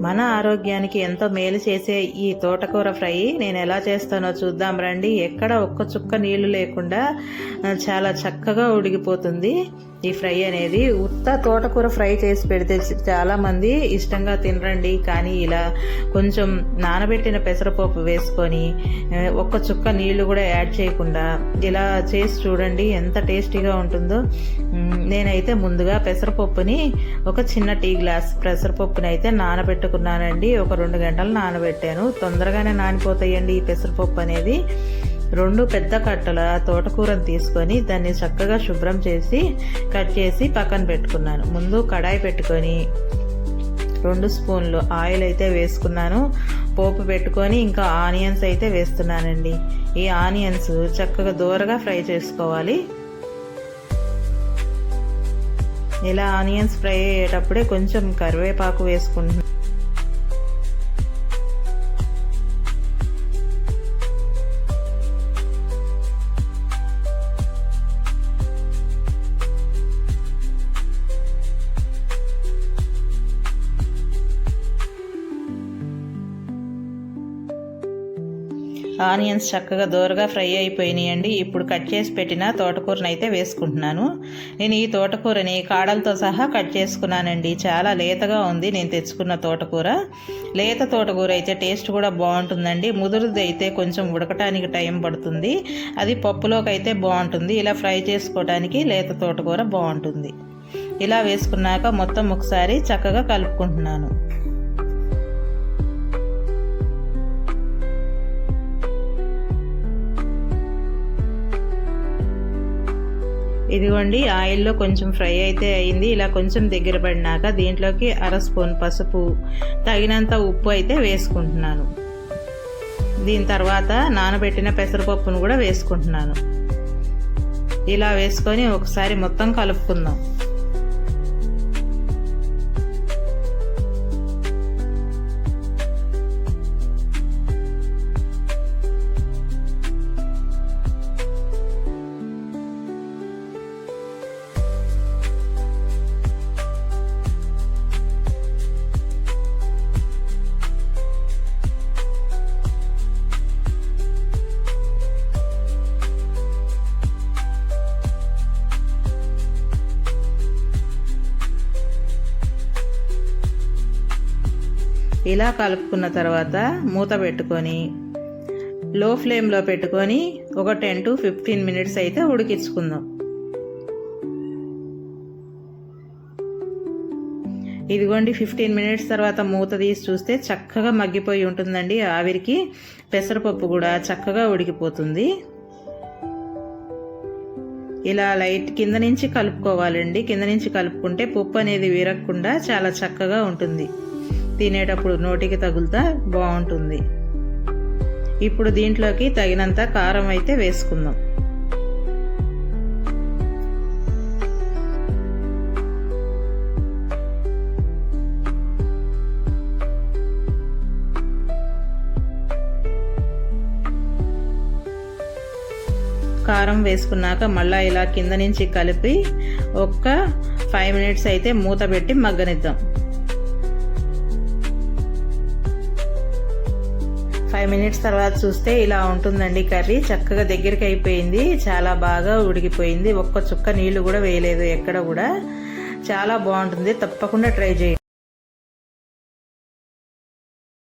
మన ఆరోగ్యానికి ఎంతో మేలు చేసే ఈ తోటకూర ఫ్రై నేను ఎలా చేస్తానో చూద్దాం రండి. ఎక్కడ ఒక్క చుక్క నీళ్లు లేకుండా చాలా చక్కగా ఉడికిపోతుంది ఈ ఫ్రై అనేది. ఉత్త తోటకూర ఫ్రై చేసి పెడితే చాలామంది ఇష్టంగా తినరండి. కానీ ఇలా కొంచెం నానబెట్టిన పెసరపప్పు వేసుకొని ఒక్క చుక్క నీళ్లు కూడా యాడ్ చేయకుండా ఇలా చేసి చూడండి ఎంత టేస్టీగా ఉంటుందో. నేనైతే ముందుగా పెసరపప్పుని ఒక చిన్న టీ గ్లాస్ పెసరపప్పుని అయితే నానబెట్టుకున్నానండి. ఒక 2 గంటలు నానబెట్టాను. తొందరగానే నానిపోతాయండి ఈ పెసరపప్పు అనేది. 2 పెద్ద కట్టల తోటకూరను తీసుకొని దాన్ని చక్కగా శుభ్రం చేసి కట్ చేసి పక్కన పెట్టుకున్నాను. ముందు కడాయి పెట్టుకొని 2 స్పూన్లు ఆయిల్ అయితే వేసుకున్నాను. పోపు పెట్టుకొని ఇంకా ఆనియన్స్ అయితే వేస్తున్నానండి. ఈ ఆనియన్స్ చక్కగా దూరగా ఫ్రై చేసుకోవాలి. ఇలా ఆనియన్స్ ఫ్రై అయ్యేటప్పుడే కొంచెం కరివేపాకు వేసుకుంటున్నాను. ఆనియన్స్ చక్కగా దోరగా ఫ్రై అయిపోయినాయండి. ఇప్పుడు కట్ చేసి పెట్టిన తోటకూరని అయితే వేసుకుంటున్నాను. నేను ఈ తోటకూరని కాడలతో సహా కట్ చేసుకున్నానండి. చాలా లేతగా ఉంది నేను తెచ్చుకున్న తోటకూర. లేత తోటకూర అయితే టేస్ట్ కూడా బాగుంటుందండి. ముదురుది అయితే కొంచెం ఉడకటానికి టైం పడుతుంది. అది పప్పులోకి అయితే బాగుంటుంది. ఇలా ఫ్రై చేసుకోవడానికి లేత తోటకూర బాగుంటుంది. ఇలా వేసుకున్నాక మొత్తం ఒకసారి చక్కగా కలుపుకుంటున్నాను. ఇదిగోండి ఆయిల్లో కొంచెం ఫ్రై అయితే అయింది. ఇలా కొంచెం దగ్గర పడినాక దీంట్లోకి 1/2 స్పూన్ పసుపు, తగినంత ఉప్పు అయితే వేసుకుంటున్నాను. దీని తర్వాత నానబెట్టిన పెసరపప్పును కూడా వేసుకుంటున్నాను. ఇలా వేసుకొని ఒకసారి మొత్తం కలుపుకుందాం. ఇలా కలుపుకున్న తర్వాత మూత పెట్టుకొని లో ఫ్లేమ్లో పెట్టుకొని ఒక 10 to 15 మినిట్స్ అయితే ఉడికించుకుందాం. ఇదిగోండి 15 మినిట్స్ తర్వాత మూత తీసి చూస్తే చక్కగా మగ్గిపోయి ఉంటుందండి. ఆవిరికి పెసరపప్పు కూడా చక్కగా ఉడికిపోతుంది. ఇలా లైట్ కింద నుంచి కలుపుకోవాలండి. కింద నుంచి కలుపుకుంటే పప్పు అనేది విరగకుండా చాలా చక్కగా ఉంటుంది. తినేటప్పుడు నోటికి తగులుతా బాగుంటుంది. ఇప్పుడు దీంట్లోకి తగినంత కారం అయితే వేసుకుందాం. కారం వేసుకున్నాక మళ్ళీ ఇలా కింద నుంచి కలిపి ఒక్క 5 మినిట్స్ అయితే మూత పెట్టి మగ్గనిద్దాం. 5 మినిట్స్ తర్వాత చూస్తే ఇలా ఉంటుందండి కర్రీ. చక్కగా దగ్గరికి అయిపోయింది. చాలా బాగా ఉడికిపోయింది. ఒక్క చుక్క నీళ్లు కూడా వేయలేదు ఎక్కడ కూడా. చాలా బాగుంటుంది. తప్పకుండా ట్రై చేయండి.